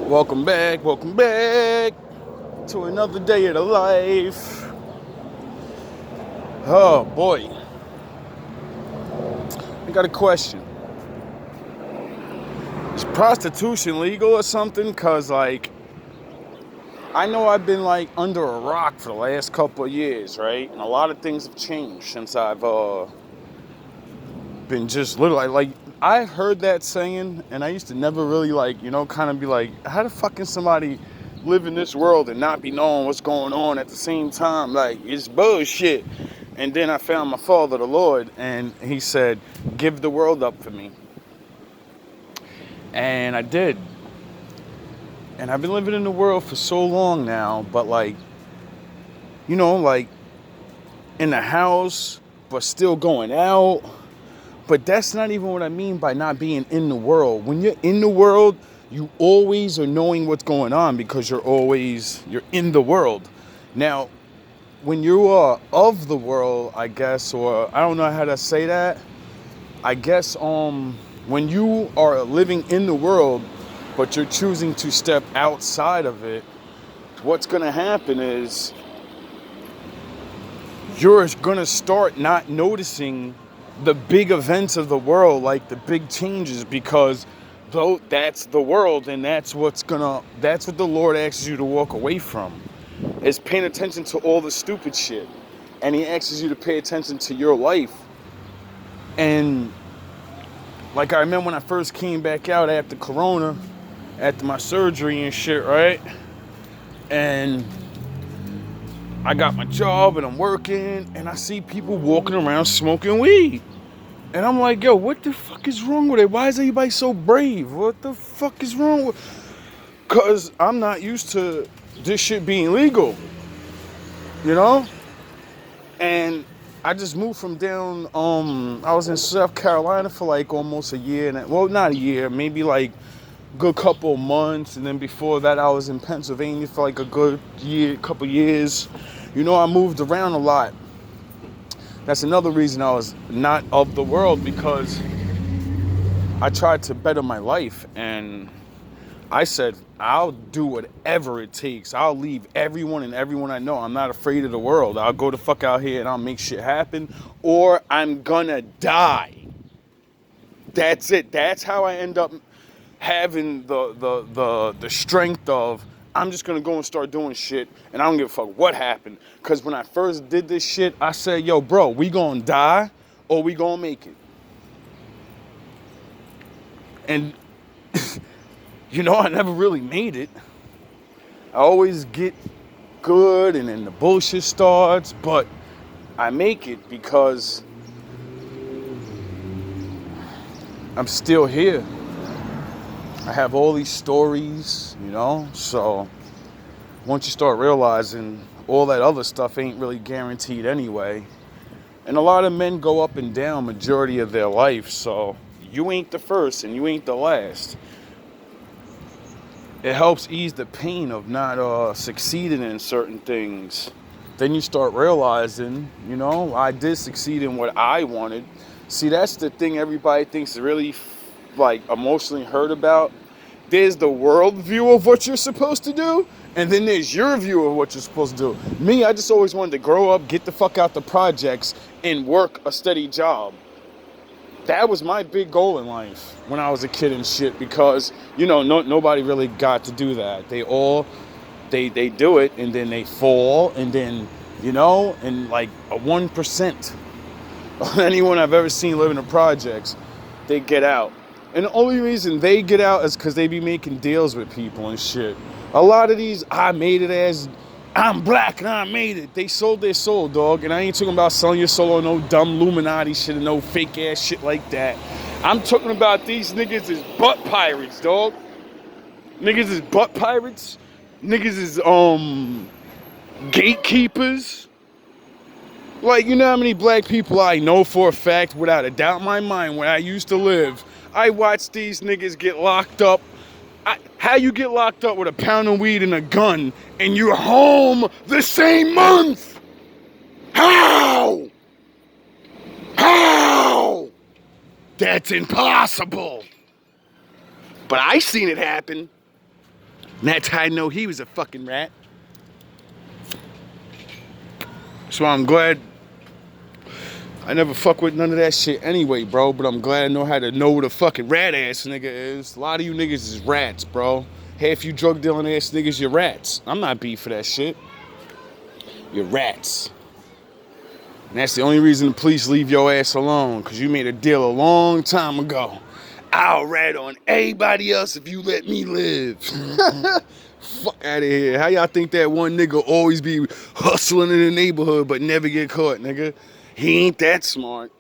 Welcome back to another day of the life. Oh boy, I got a question. Is prostitution legal or something? Cause I know I've been under a rock for the last couple of years, right? And a lot of things have changed since I've been just little. I heard that saying, and I used to never really kind of be like, how the fuck can somebody live in this world and not be knowing what's going on at the same time? Like, it's bullshit. And then I found my father, the Lord, and he said, give the world up for me. And I did. And I've been living in the world for so long now, but in the house, but still going out. But that's not even what I mean by not being in the world. When you're in the world, you always are knowing what's going on because you're in the world. Now, when you are of the world, I guess, or I don't know how to say that. I guess when you are living in the world, but you're choosing to step outside of it, what's gonna happen is you're gonna start not noticing the big events of the world, like the big changes, because though that's the world, and that's what the Lord asks you to walk away from, is paying attention to all the stupid shit. And he asks you to pay attention to your life. And I remember when I first came back out after Corona, after my surgery and shit, right? And I got my job and I'm working, and I see people walking around smoking weed. And I'm like, yo, what the fuck is wrong with it? Why is everybody so brave? What the fuck is wrong with... Because I'm not used to this shit being legal, you know? And I just moved from down, I was in South Carolina for almost a year. Well, not a year, maybe good couple of months. And then before that, I was in Pennsylvania for a good couple years. I moved around a lot. That's another reason I was not of the world, because I tried to better my life, and I said, I'll do whatever it takes. I'll leave everyone I know. I'm not afraid of the world. I'll go the fuck out here and I'll make shit happen, or I'm gonna die. That's it. That's how I end up having the strength of, I'm just gonna go and start doing shit, and I don't give a fuck what happened. Cause when I first did this shit, I said, yo, bro, we gonna die or we gonna make it. And I never really made it. I always get good and then the bullshit starts, but I make it because I'm still here. I have all these stories, so once you start realizing all that other stuff ain't really guaranteed anyway, and a lot of men go up and down majority of their life, so you ain't the first and you ain't the last. It helps ease the pain of not succeeding in certain things. Then you start realizing, I did succeed in what I wanted. See, that's the thing everybody thinks is really emotionally hurt about. There's the world view of what you're supposed to do, and then there's your view of what you're supposed to do. Me, I just always wanted to grow up, get the fuck out the projects, and work a steady job. That was my big goal in life when I was a kid and shit, because, nobody really got to do that. They do it, and then they fall, and then, and a 1% of anyone I've ever seen live in the projects, they get out. And the only reason they get out is because they be making deals with people and shit. A lot of these, I made it as, I'm black and I made it. They sold their soul, dog. And I ain't talking about selling your soul on no dumb Illuminati shit and no fake ass shit like that. I'm talking about these niggas is butt pirates, dog. Niggas is butt pirates. Niggas is, gatekeepers. You know how many black people I know for a fact, without a doubt in my mind, where I used to live, I watched these niggas get locked up. How you get locked up with a pound of weed and a gun and you're home the same month? How? How? That's impossible. But I seen it happen. And that's how I know he was a fucking rat. So I'm glad I never fuck with none of that shit anyway, bro. But I'm glad I know how to know what a fucking rat ass nigga is. A lot of you niggas is rats, bro. Half you drug dealing ass niggas, you're rats. I'm not beef for that shit. You're rats. And that's the only reason the police leave your ass alone, because you made a deal a long time ago. I'll rat on everybody else if you let me live. Fuck out of here. How y'all think that one nigga always be hustling in the neighborhood but never get caught, nigga? He ain't that smart.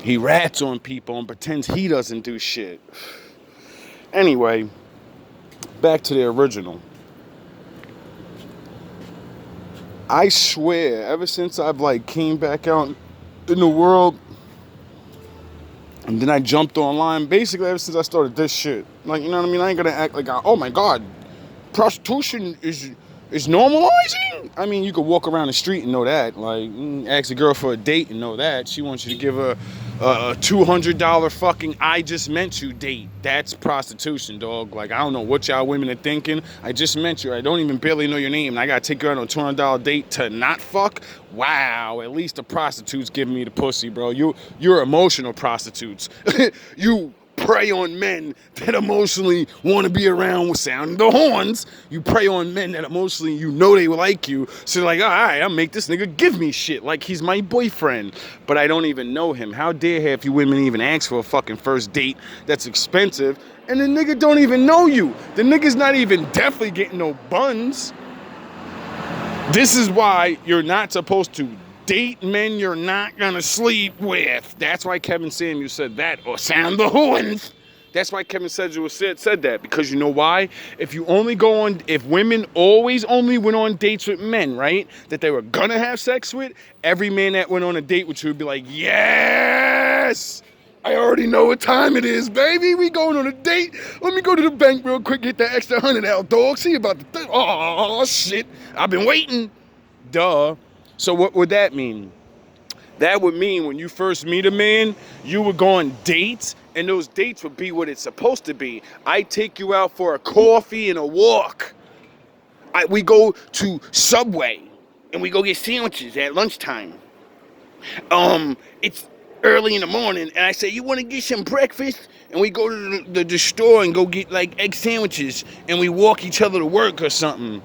He rats on people and pretends he doesn't do shit. Anyway, back to the original. I swear, ever since I've like came back out in the world, and then I jumped online, basically ever since I started this shit. Like, you know what I mean? I ain't gonna act like, oh my God, prostitution is normalizing? I mean, you could walk around the street and know that. Like, ask a girl for a date and know that. She wants you to give her a $200 fucking I just met you date. That's prostitution, dog. Like, I don't know what y'all women are thinking. I just met you. I don't even barely know your name. And I gotta take you on a $200 date to not fuck? Wow, at least the prostitute's giving me the pussy, bro. You're emotional prostitutes. You prey on men that emotionally want to be around with sounding the horns. You prey on men that emotionally you know they will like you. So you're like, all right, I'll make this nigga give me shit like he's my boyfriend. But I don't even know him. How dare half you women even ask for a fucking first date that's expensive and the nigga don't even know you. The nigga's not even definitely getting no buns. This is why you're not supposed to date men you're not gonna sleep with. That's why Kevin Samuels said that, or sound the horns. That's why Kevin Samuels said that, because you know why? If women always only went on dates with men, right, that they were gonna have sex with, every man that went on a date with you would be like, yes, I already know what time it is, baby. We going on a date. Let me go to the bank real quick, get that extra 100 out, dog. See about the thing. Oh shit, I've been waiting. Duh. So what would that mean? That would mean when you first meet a man, you would go on dates, and those dates would be what it's supposed to be. I take you out for a coffee and a walk. We go to Subway, and we go get sandwiches at lunchtime. It's early in the morning, and I say, you want to get some breakfast? And we go to the store and go get like egg sandwiches, and we walk each other to work or something.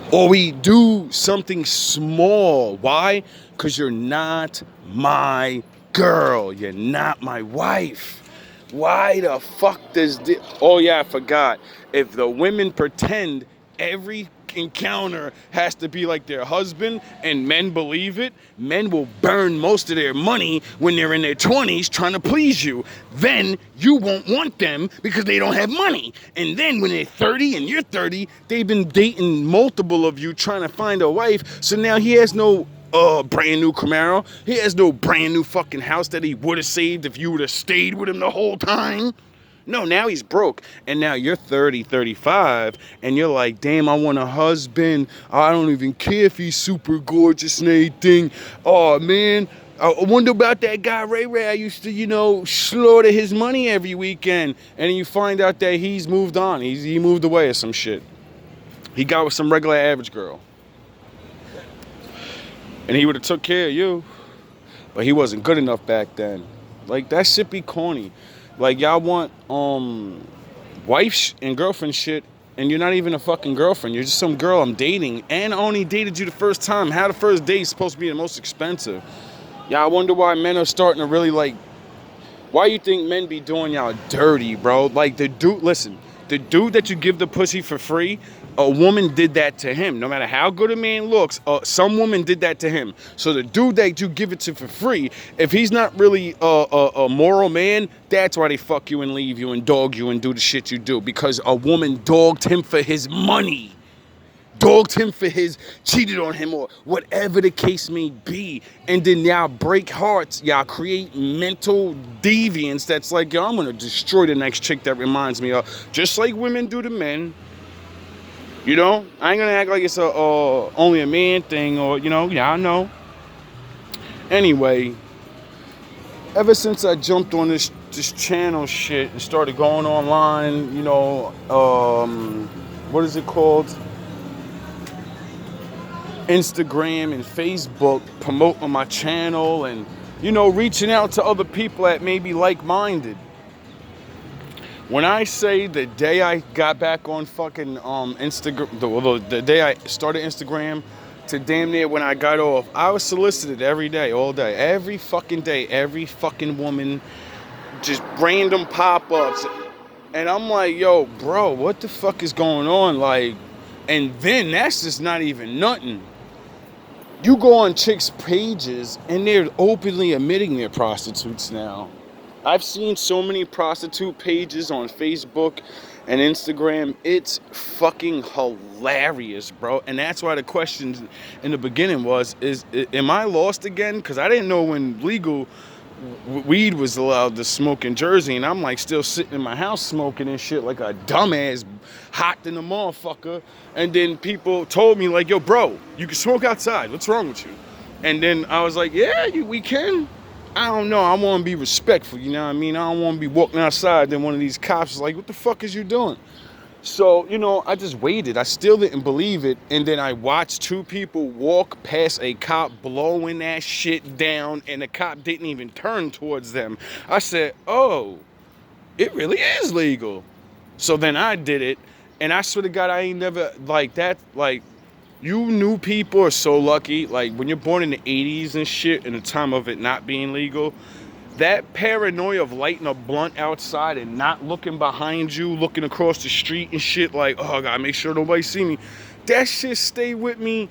Or we do something small. Why? Because you're not my girl. You're not my wife. Why the fuck does this? Oh yeah, I forgot. If the women pretend every encounter has to be like their husband and men believe it, men will burn most of their money when they're in their 20s trying to please you. Then you won't want them because they don't have money. And then when they're 30 and you're 30, they've been dating multiple of you trying to find a wife. So now he has no brand new Camaro. He has no brand new fucking house that he would have saved if you would have stayed with him the whole time. No, now he's broke, and now you're 30, 35, and you're like, damn, I want a husband. I don't even care if he's super gorgeous and everything. Oh, man, I wonder about that guy, Ray Ray. I used to, slaughter his money every weekend, and then you find out that he's moved on. He moved away or some shit. He got with some regular average girl. And he would have took care of you, but he wasn't good enough back then. Like, that shit be corny. Like, y'all want wife and girlfriend shit, and you're not even a fucking girlfriend. You're just some girl I'm dating, and I only dated you the first time. How the first date is supposed to be the most expensive? Y'all wonder why men are starting to really, why you think men be doing y'all dirty, bro? Like, the dude that you give the pussy for free, a woman did that to him. No matter how good a man looks, some woman did that to him. So the dude that you give it to for free, if he's not really a moral man, that's why they fuck you and leave you and dog you and do the shit you do. Because a woman dogged him for his money. Dogged him for cheated on him, or whatever the case may be. And then y'all break hearts. Y'all create mental deviance that's like, yo, I'm going to destroy the next chick that reminds me of. Just like women do to men. I ain't going to act like it's only a man thing, or, y'all know. Anyway, ever since I jumped on this this channel shit and started going online, you know, what is it called? Instagram and Facebook, promoting my channel and, you know, reaching out to other people that may be like-minded. When I say the day I got back on fucking Instagram, the day I started Instagram to damn near when I got off, I was solicited every day, all day, every fucking day, every fucking woman, just random pop-ups. And I'm like, yo, bro, what the fuck is going on? Like, and then that's just not even nothing. You go on chicks' pages and they're openly admitting they're prostitutes now. I've seen so many prostitute pages on Facebook and Instagram. It's fucking hilarious, bro. And that's why the question in the beginning was, am I lost again? Because I didn't know when legal weed was allowed to smoke in Jersey, and I'm like still sitting in my house smoking and shit like a dumbass, hot in the motherfucker. And then people told me like, yo, bro, you can smoke outside. What's wrong with you? And then I was like, yeah, we can. I don't know. I want to be respectful, you know what I mean? I don't want to be walking outside, then one of these cops is like, what the fuck is you doing? So, you know, I just waited. I still didn't believe it. And then I watched two people walk past a cop blowing that shit down, and the cop didn't even turn towards them. I said, oh, it really is legal. So then I did it, and I swear to God, I ain't never, like, that, like, you new people are so lucky. Like, when you're born in the 80s and shit, in the time of it not being legal, that paranoia of lighting a blunt outside and not looking behind you, looking across the street and shit, like, oh, I gotta make sure nobody see me. That shit stayed with me.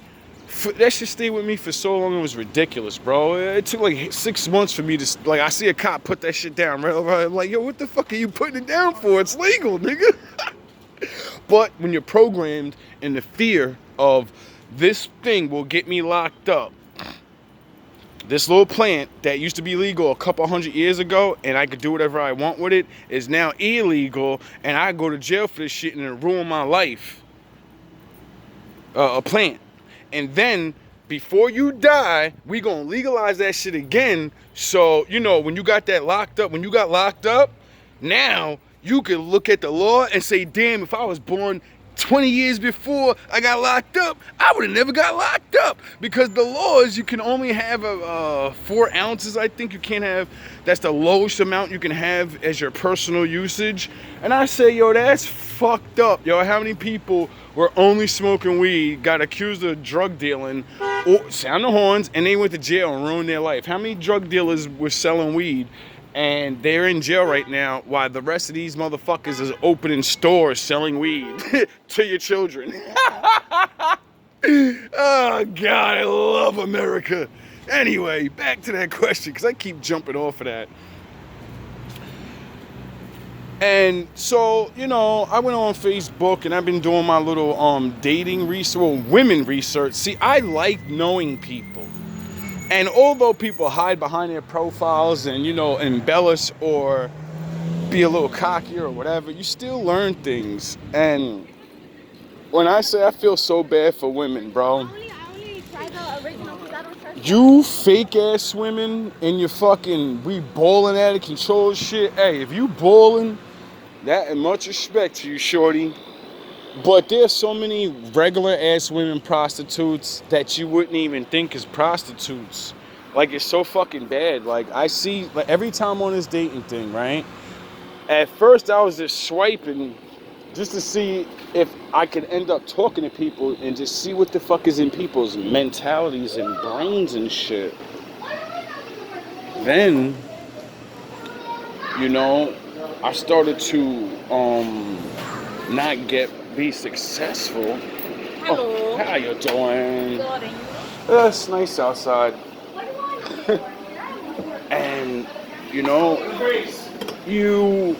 That shit stayed with me for so long. It was ridiculous, bro. It took like 6 months for me to, like, I see a cop put that shit down, right? I'm like, yo, what the fuck are you putting it down for? It's legal, nigga. But when you're programmed in the fear of this thing will get me locked up, this little plant that used to be legal a couple 100 years ago and I could do whatever I want with it is now illegal, and I go to jail for this shit and it'll ruin my life. A plant. And then before you die, we gonna legalize that shit again. So, you know, when you got locked up, now you can look at the law and say, damn, if I was born 20 years before I got locked up, I would have never got locked up. Because the law is you can only have 4 ounces, I think you can't have. That's the lowest amount you can have as your personal usage. And I say, yo, that's fucked up. Yo, how many people were only smoking weed, got accused of drug dealing, or sound the horns, and they went to jail and ruined their life? How many drug dealers were selling weed and they're in jail right now while the rest of these motherfuckers is opening stores selling weed to your children? Oh, God, I love America. Anyway, back to that question, because I keep jumping off of that. And so, you know, I went on Facebook and I've been doing my little dating research, well, women research. See, I like knowing people. And although people hide behind their profiles and, you know, embellish or be a little cocky or whatever, you still learn things. And when I say I feel so bad for women, bro, I only try the original because I don't trust you fake ass women and you fucking, we balling out of control shit. Hey, if you balling, that and much respect to you, shorty. But there's so many regular ass women prostitutes that you wouldn't even think is prostitutes. Like, it's so fucking bad. Like, I see, like, every time on this dating thing, right? At first I was just swiping just to see if I could end up talking to people and just see what the fuck is in people's mentalities and brains and shit. Then, you know, I started to not be successful. Hello. Oh, how you doing? Good. It's nice outside. And, you know, you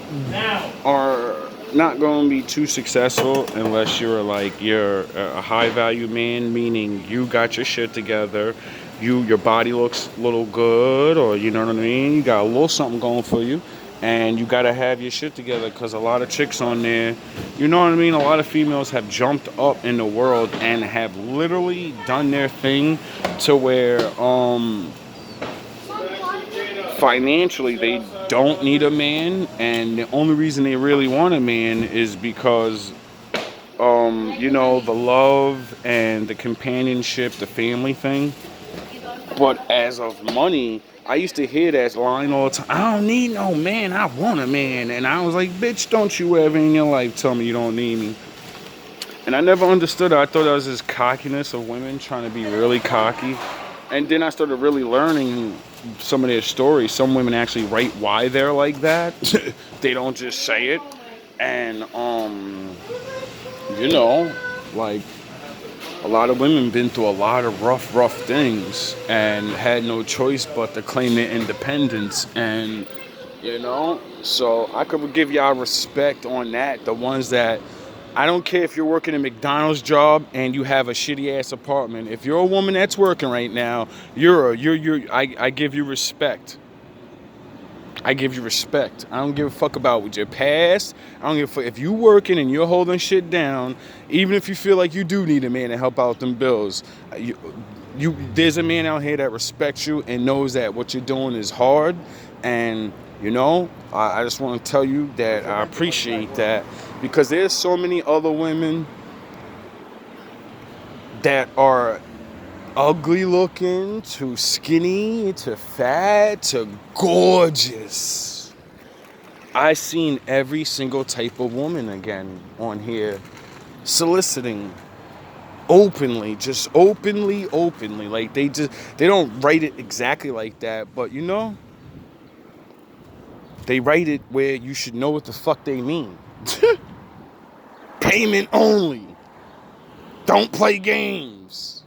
are not going to be too successful unless you're a high value man, meaning you got your shit together. Your body looks a little good, or you know what I mean? You got a little something going for you. And you gotta have your shit together, because a lot of chicks on there, you know what I mean? A lot of females have jumped up in the world and have literally done their thing to where financially they don't need a man, and the only reason they really want a man is because the love and the companionship, the family thing. But as of money, I used to hear that line all the time. I don't need no man, I want a man. And I was like, bitch, don't you ever in your life tell me you don't need me. And I never understood it. I thought that was this cockiness of women trying to be really cocky. And then I started really learning some of their stories. Some women actually write why they're like that. They don't just say it. And, like, a lot of women been through a lot of rough things and had no choice but to claim their independence. And, so I could give y'all respect on that. The ones that, I don't care if you're working a McDonald's job and you have a shitty ass apartment. If you're a woman that's working right now, I give you respect. I give you respect. I don't give a fuck about your past. I don't give a fuck if you working and you're holding shit down. Even if you feel like you do need a man to help out them bills, there's a man out here that respects you and knows that what you're doing is hard. And I just want to tell you that I appreciate that, because there's so many other women that are ugly looking, to skinny, to fat, to gorgeous. I seen every single type of woman again on here soliciting openly, just openly. Like they don't write it exactly like that, but they write it where you should know what the fuck they mean. Payment only. Don't play games.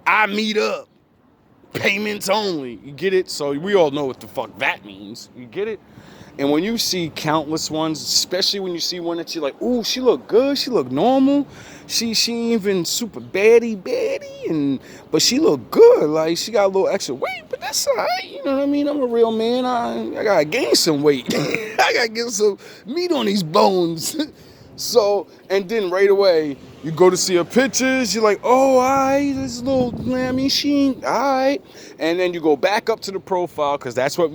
I meet up. Payments only. You get it? So we all know what the fuck that means. You get it? And when you see countless ones, especially when you see one that you're like, ooh, she look good, she look normal, she ain't even super baddie, but she look good, like she got a little extra weight, but that's all right, you know what I mean? I'm a real man, I gotta gain some weight. I gotta get some meat on these bones. So, and then right away, you go to see her pictures, you're like, oh, all right, this little, she ain't, all right. And then you go back up to the profile, because that's what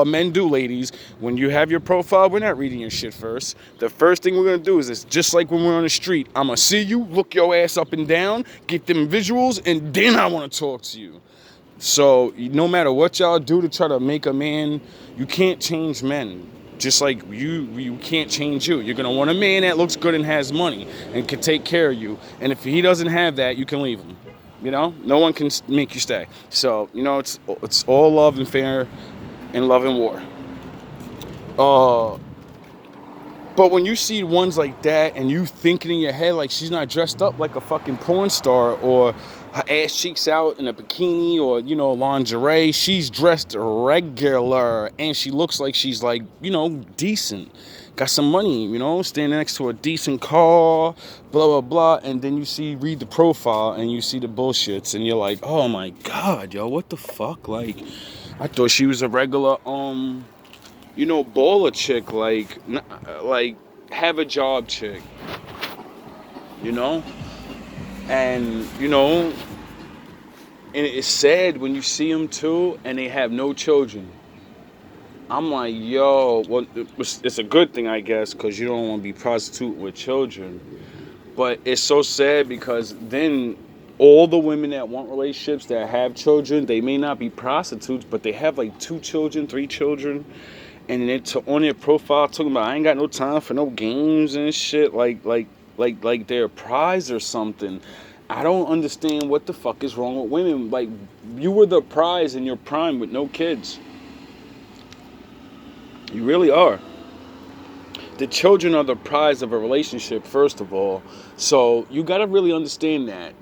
men do, ladies. When you have your profile, we're not reading your shit first. The first thing we're going to do is this, just like when we're on the street. I'm going to see you, look your ass up and down, get them visuals, and then I want to talk to you. So, no matter what y'all do to try to make a man, you can't change men. Just like you can't change you. You're going to want a man that looks good and has money and can take care of you. And if he doesn't have that, you can leave him. No one can make you stay. So, it's all love and fair and love and war. But when you see ones like that and you thinking in your head like she's not dressed up like a fucking porn star, or her ass cheeks out in a bikini or, lingerie, she's dressed regular and she looks like she's like, decent. Got some money, standing next to a decent car, blah, blah, blah. And then read the profile and you see the bullshits and you're like, oh my God, yo, what the fuck? Like, I thought she was a regular, baller chick, like have a job chick, and and it's sad when you see them too and they have no children. I'm like, yo, well, it's a good thing, I guess, because you don't want to be prostitute with children. But it's so sad because then all the women that want relationships that have children, they may not be prostitutes, but they have like 2 children, 3 children. And it's on their profile talking about, I ain't got no time for no games and shit, like they're a prize or something. I don't understand what the fuck is wrong with women. Like, you were the prize in your prime with no kids. You really are. The children are the prize of a relationship, first of all. So you got to really understand that.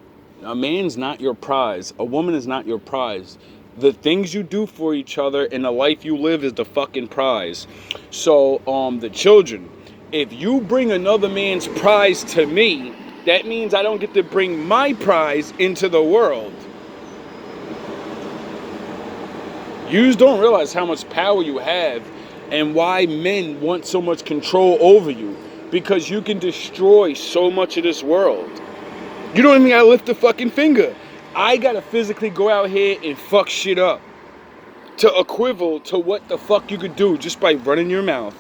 A man's not your prize. A woman is not your prize. The things you do for each other and the life you live is the fucking prize. So, the children, if you bring another man's prize to me, that means I don't get to bring my prize into the world. You don't realize how much power you have and why men want so much control over you. Because you can destroy so much of this world. You don't even gotta lift a fucking finger. I gotta physically go out here and fuck shit up to equivalent to what the fuck you could do just by running your mouth.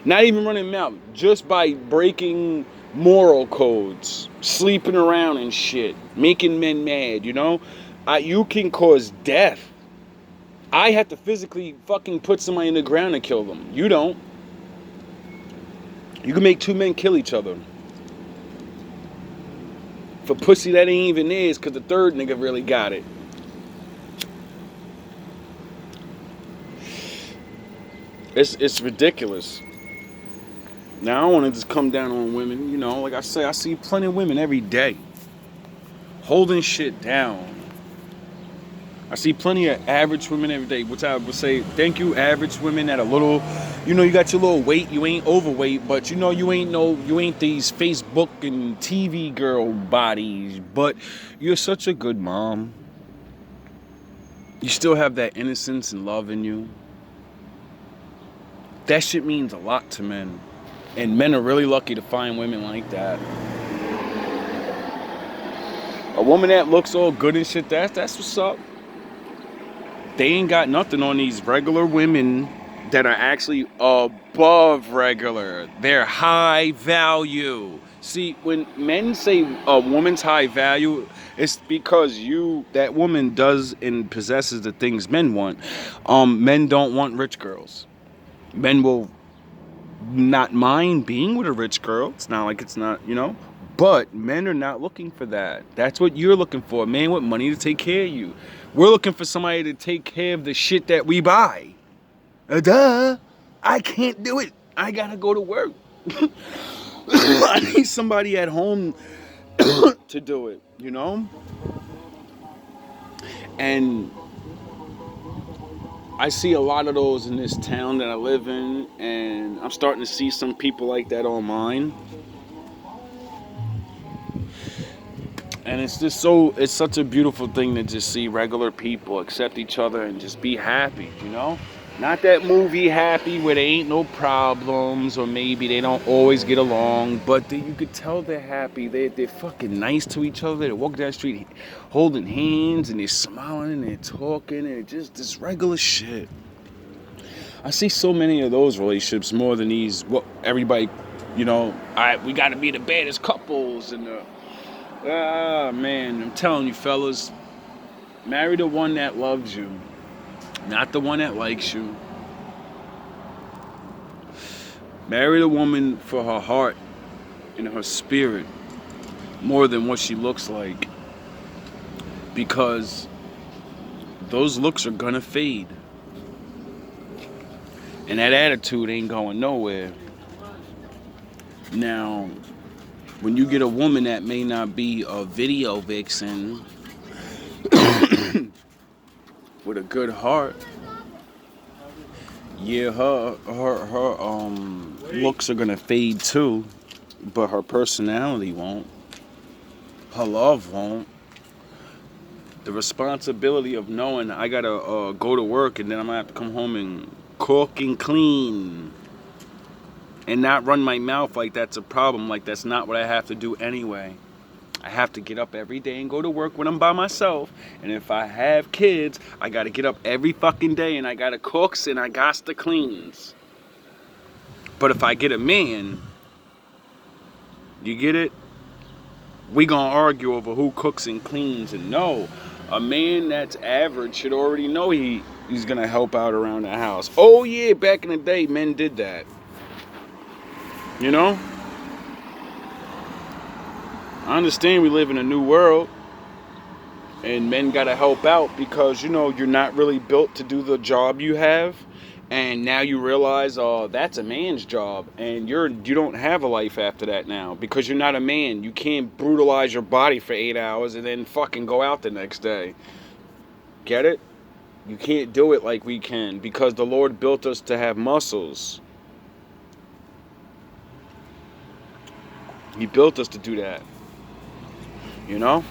Not even running your mouth, just by breaking moral codes, sleeping around and shit, making men mad, you know? You can cause death. I have to physically fucking put somebody in the ground to kill them. You don't. You can make two men kill each other. For pussy that ain't even theirs, because the third nigga really got it. It's ridiculous. Now, I don't want to just come down on women, you know. Like I say, I see plenty of women every day holding shit down. I see plenty of average women every day, which I would say, thank you, average women that a little, you know, you got your little weight, you ain't overweight, but you know, you ain't these Facebook and TV girl bodies, but you're such a good mom. You still have that innocence and love in you. That shit means a lot to men. And men are really lucky to find women like that. A woman that looks all good and shit, that's what's up. They ain't got nothing on these regular women that are actually above regular. They're high value. See, when men say a woman's high value, it's because that woman does and possesses the things men want. Men don't want rich girls. Men will not mind being with a rich girl. It's not like it's not, you know. But men are not looking for that. That's what you're looking for. A man with money to take care of you. We're looking for somebody to take care of the shit that we buy. Duh. I can't do it. I gotta go to work. I need somebody at home to do it, you know? And I see a lot of those in this town that I live in, and I'm starting to see some people like that online. And it's such a beautiful thing to just see regular people accept each other and just be happy, you know? Not that movie Happy where there ain't no problems or maybe they don't always get along, but you could tell they're happy. They're fucking nice to each other. They walk down the street holding hands and they're smiling and they're talking and just this regular shit. I see so many of those relationships more than these, everybody, you know, we gotta be the baddest couples and man, I'm telling you, fellas, marry the one that loves you, not the one that likes you. Marry the woman for her heart and her spirit more than what she looks like, because those looks are gonna fade and that attitude ain't going nowhere. Now, when you get a woman that may not be a video vixen with a good heart, yeah, her looks are gonna fade too, but her personality won't. Her love won't. The responsibility of knowing I gotta go to work and then I'm gonna have to come home and cook and clean and not run my mouth like that's a problem, like that's not what I have to do anyway. I have to get up every day and go to work when I'm by myself. And if I have kids, I gotta get up every fucking day and I gotta cook and I got to cleans. But if I get a man, you get it? We gonna argue over who cooks and cleans. And no, a man that's average should already know he's gonna help out around the house. Oh yeah, back in the day, men did that. You know? I understand we live in a new world and men gotta help out because, you know, you're not really built to do the job you have, and now you realize, oh, that's a man's job, and you don't have a life after that now because you're not a man. You can't brutalize your body for 8 hours and then fucking go out the next day. Get it? You can't do it like we can because the Lord built us to have muscles. He built us to do that, you know?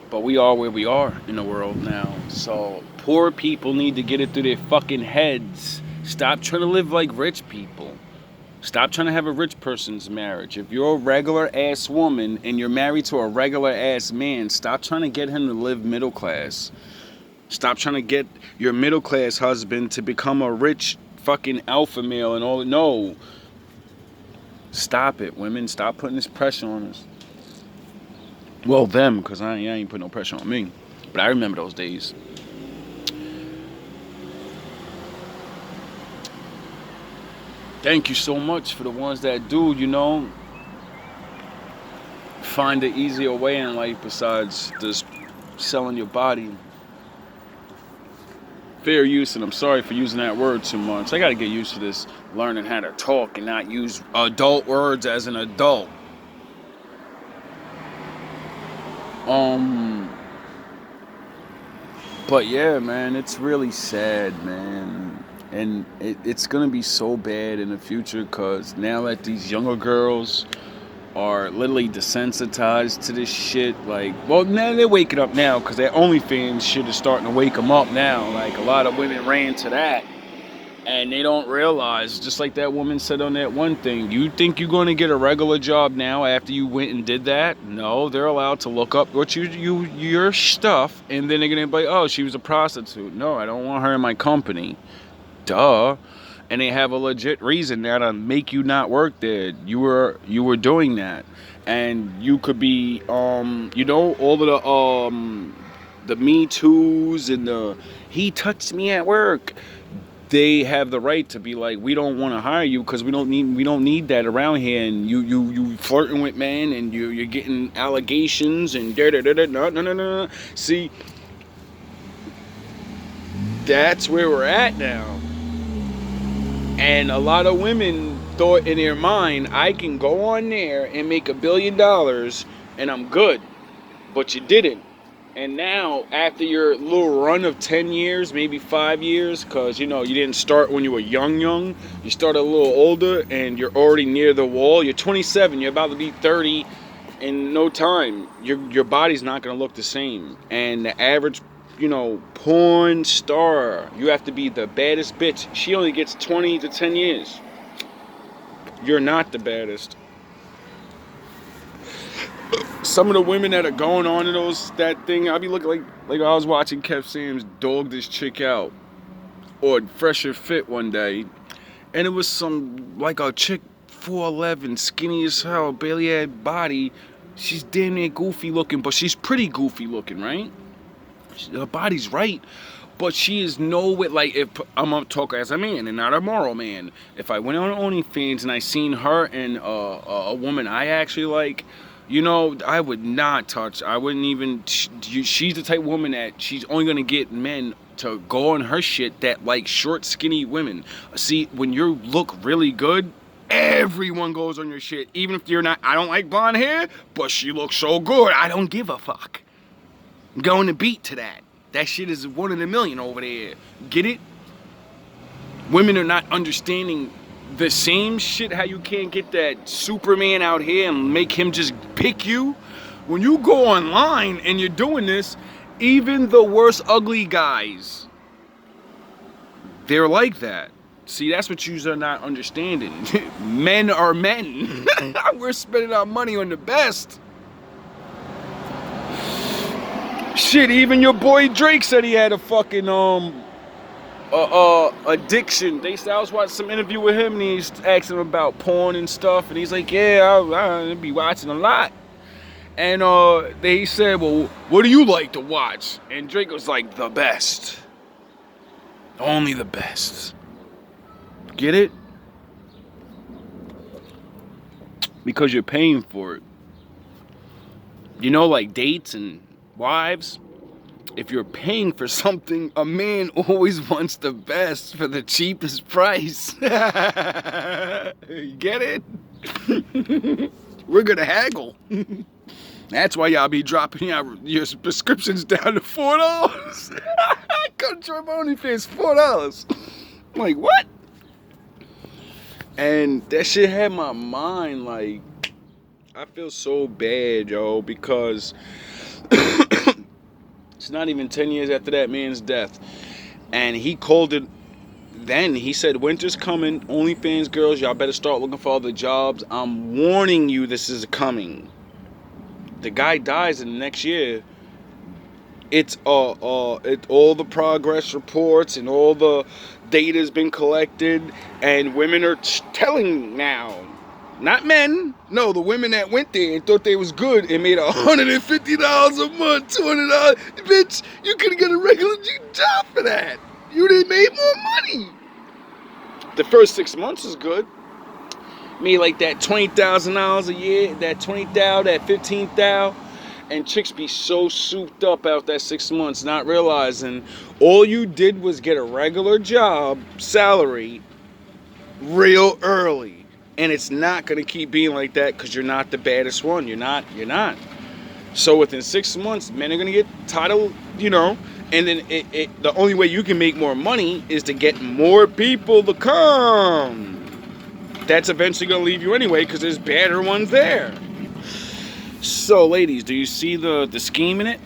But we are where we are in the world now. So poor people need to get it through their fucking heads. Stop trying to live like rich people. Stop trying to have a rich person's marriage. If you're a regular ass woman and you're married to a regular ass man, stop trying to get him to live middle class. Stop trying to get your middle class husband to become a rich fucking alpha male and all. No. Stop it, women. Stop putting this pressure on us. Well, them, because I ain't put no pressure on me. But I remember those days. Thank you so much for the ones that do, you know, find an easier way in life besides just selling your body. Fair use, and I'm sorry for using that word too much. I gotta get used to this, learning how to talk and not use adult words as an adult. But yeah, man, it's really sad, man. And it's gonna be so bad in the future because now that these younger girls are literally desensitized to this shit, like, well, now they're waking up now because their OnlyFans shit is starting to wake them up now. Like, a lot of women ran to that. And they don't realize, just like that woman said on that one thing, you think you're going to get a regular job now after you went and did that? No, they're allowed to look up what your stuff, and then they're going to be like, oh, she was a prostitute. No, I don't want her in my company. Duh. And they have a legit reason now to make you not work there. You were doing that, and you could be, you know, all of the Me Too's and the he touched me at work. They have the right to be like, we don't want to hire you because we don't need that around here, and you flirting with men, and you're getting allegations and no. See, that's where we're at now. And a lot of women thought in their mind, I can go on there and make $1 billion and I'm good. But you didn't. And now, after your little run of 10 years, maybe 5 years, because, you know, you didn't start when you were young, you started a little older, and you're already near the wall. You're 27, you're about to be 30 in no time. Your body's not going to look the same. And the average, you know, porn star, you have to be the baddest bitch. She only gets 20 to 10 years. You're not the baddest. Some of the women that are going on to that thing, I'll be looking like I was watching Kev Sam's dog this chick out, or Fresher Fit one day, and it was some, like, a chick 4'11", skinny as hell, barely had body. She's damn near goofy looking, but she's pretty goofy looking, right? Her body's right, but she is nowhere, like, if I'm gonna talk as a man and not a moral man, if I went on OnlyFans and I seen her and a woman I actually like, you know, I would not touch. I wouldn't even. She's the type of woman that she's only gonna get men to go on her shit that like short, skinny women. See, when you look really good, everyone goes on your shit. Even if you're not. I don't like blonde hair, but she looks so good. I don't give a fuck. I'm going to beat to that. That shit is 1 in a million over there. Get it? Women are not understanding the same shit, how you can't get that Superman out here and make him just pick you. When you go online and you're doing this, even the worst ugly guys, they're like that. See, that's what you are not understanding. Men are men. We're spending our money on the best. Shit, even your boy Drake said he had a fucking addiction. I was watching some interview with him, and he's asking him about porn and stuff, and he's like, yeah, I be watching a lot. And he said, well, what do you like to watch? And Drake was like, the best. Only the best. Get it? Because you're paying for it. You know, like dates and wives, if you're paying for something, a man always wants the best for the cheapest price. You get it? We're gonna haggle. That's why y'all be dropping your prescriptions down to $4. I couldn't try my OnlyFans $4. I'm like, what? And that shit had my mind, like, I feel so bad, yo, because it's not even 10 years after that man's death. And he called it then. He said, winter's coming. OnlyFans girls, y'all better start looking for other jobs. I'm warning you, this is coming. The guy dies in the next year. It's all the progress reports and all the data has been collected, and women are telling now, not men. No, the women that went there and thought they was good and made $150 a month, $200. Bitch, you could get a regular job for that. You done made more money. The first 6 months is good. Made like that $20,000 a year, that $20,000, that $15,000. And chicks be so souped up out that 6 months, not realizing all you did was get a regular job salary real early. And it's not going to keep being like that because you're not the baddest one. You're not. So within 6 months, men are going to get titled, and then the only way you can make more money is to get more people to come. That's eventually going to leave you anyway because there's badder ones there. So, ladies, do you see the scheme in it?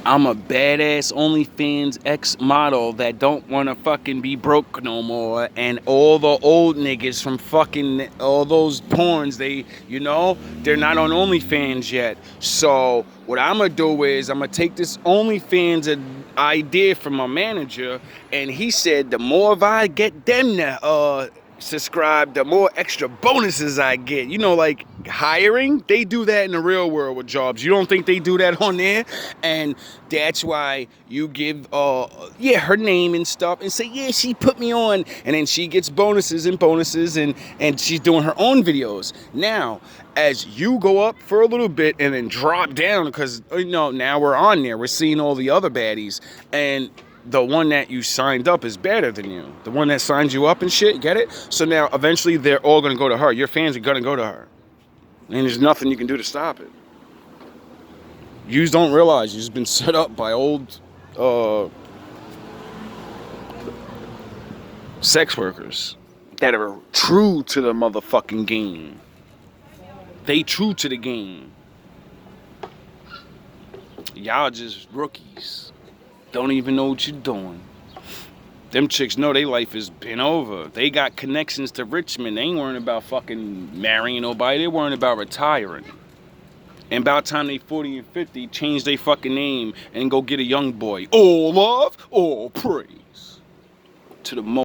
I'm a badass OnlyFans ex-model that don't want to fucking be broke no more. And all the old niggas from fucking all those porns, they're not on OnlyFans yet. So, what I'm going to do is I'm going to take this OnlyFans idea from my manager. And he said the more if I get them to subscribe, the more extra bonuses I get. Like hiring, they do that in the real world with jobs. You don't think they do that on there? And that's why you give her name and stuff and say, yeah, she put me on, and then she gets bonuses and she's doing her own videos. Now, as you go up for a little bit and then drop down, because now we're on there, we're seeing all the other baddies, and the one that you signed up is better than you. The one that signed you up and shit, get it? So now, eventually, they're all going to go to her. Your fans are going to go to her. And there's nothing you can do to stop it. You just don't realize you've been set up by old sex workers that are true to the motherfucking game. They true to the game. Y'all just rookies. Don't even know what you're doing. Them chicks know their life has been over. They got connections to Richmond. They ain't worrying about fucking marrying nobody. They worrying about retiring. And about time they 40 and 50, change their fucking name and go get a young boy. All love, all praise to the most.